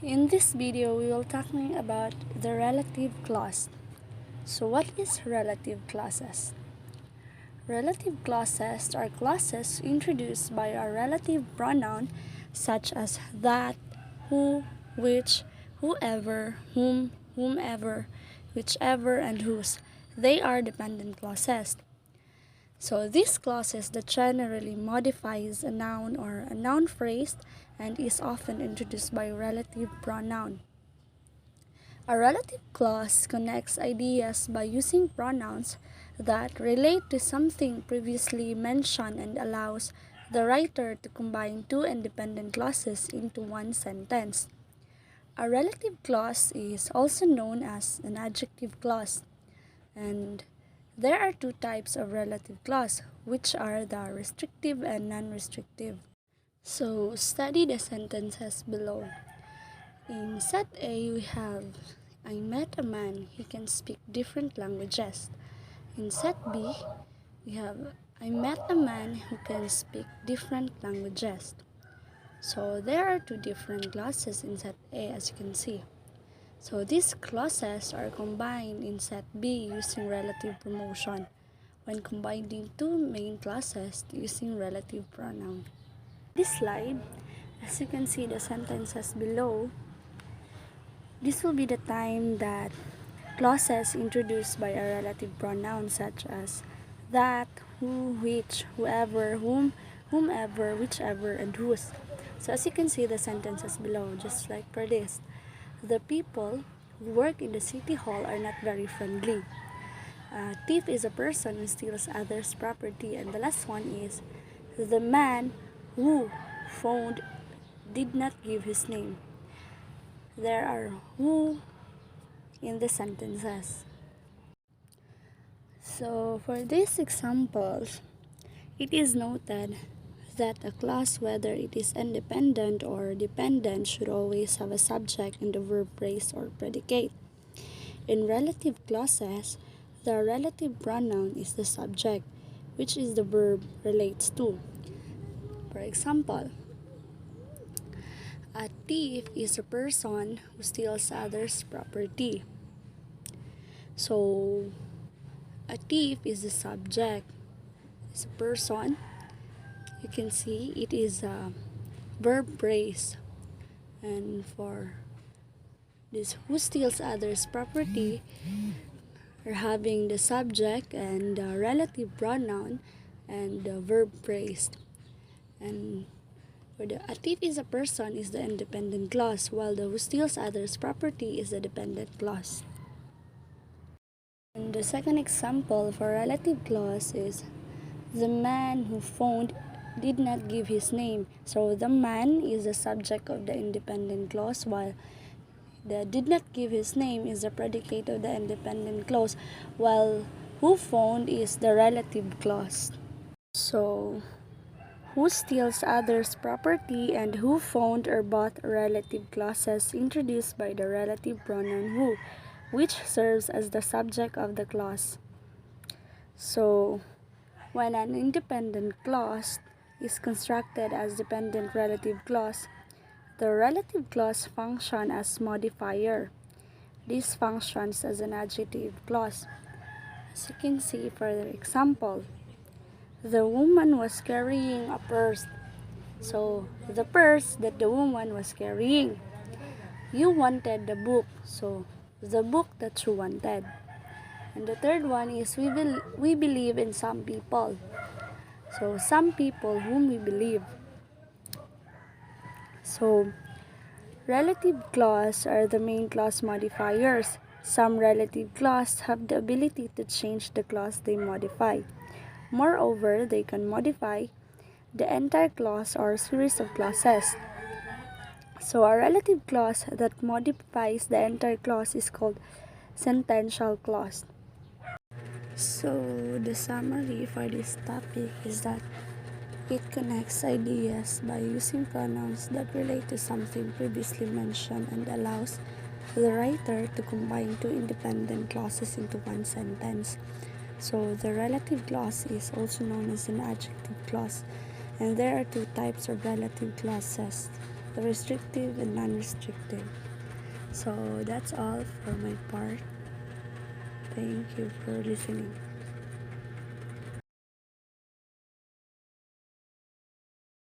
In this video, we will talking about the relative clause. So what is relative clauses? Relative clauses are clauses introduced by a relative pronoun such as that, who, which, whoever, whom, whomever, whichever, and whose. They are dependent clauses. So these clauses that generally modifies a noun or a noun phrase and is often introduced by relative pronoun. A relative clause connects ideas by using pronouns that relate to something previously mentioned and allows the writer to combine two independent clauses into one sentence. A relative clause is also known as an adjective clause, and there are two types of relative clause, which are the restrictive and non-restrictive. So study the sentences below. In set A, we have, I met a man, he can speak different languages. In set B, we have, I met a man who can speak different languages. So there are two different clauses in set A, as you can see. So these clauses are combined in set B using relative promotion when combining two main clauses using relative pronoun. This slide, as you can see the sentences below, this will be the time that clauses introduced by a relative pronoun such as that, who, which, whoever, whom, whomever, whichever, and whose. So as you can see the sentences below, just like for this, the people who work in the city hall are not very friendly. A thief is a person who steals others' property. And the last one is, the man who phoned did not give his name. There are who in the sentences. So for these examples, it is noted that a clause, whether it is independent or dependent, should always have a subject and a verb phrase or predicate. In relative clauses, the relative pronoun is the subject, which is the verb relates to. For example, a thief is a person who steals others' property. So, a thief is the subject. It's a person. You can see it is a verb phrase. And for this, who steals others' property, are having the subject and the relative pronoun and the verb phrase. And for the a thief is a person is the independent clause, while the who steals others' property is the dependent clause. And the second example for relative clause is, the man who phoned did not give his name. So the man is the subject of the independent clause, while the did not give his name is the predicate of the independent clause, while who phoned is the relative clause. So who steals others' property and who phoned are both relative clauses introduced by the relative pronoun who, which serves as the subject of the clause. So when an independent clause is constructed as dependent relative clause, the relative clause functions as modifier. This functions as an adjective clause. As you can see for the example, the woman was carrying a purse. So the purse that the woman was carrying. You wanted the book. So the book that you wanted. And the third one is we believe in some people. So some people whom we believe. So relative clause are the main clause modifiers. Some relative clause have the ability to change the clause they modify. Moreover, they can modify the entire clause or series of clauses. So a relative clause that modifies the entire clause is called sentential clause. So the summary for this topic is that it connects ideas by using pronouns that relate to something previously mentioned and allows the writer to combine two independent clauses into one sentence. So the relative clause is also known as an adjective clause, and there are two types of relative clauses. restrictive and non-restrictive. So that's all for my part. Thank you for listening.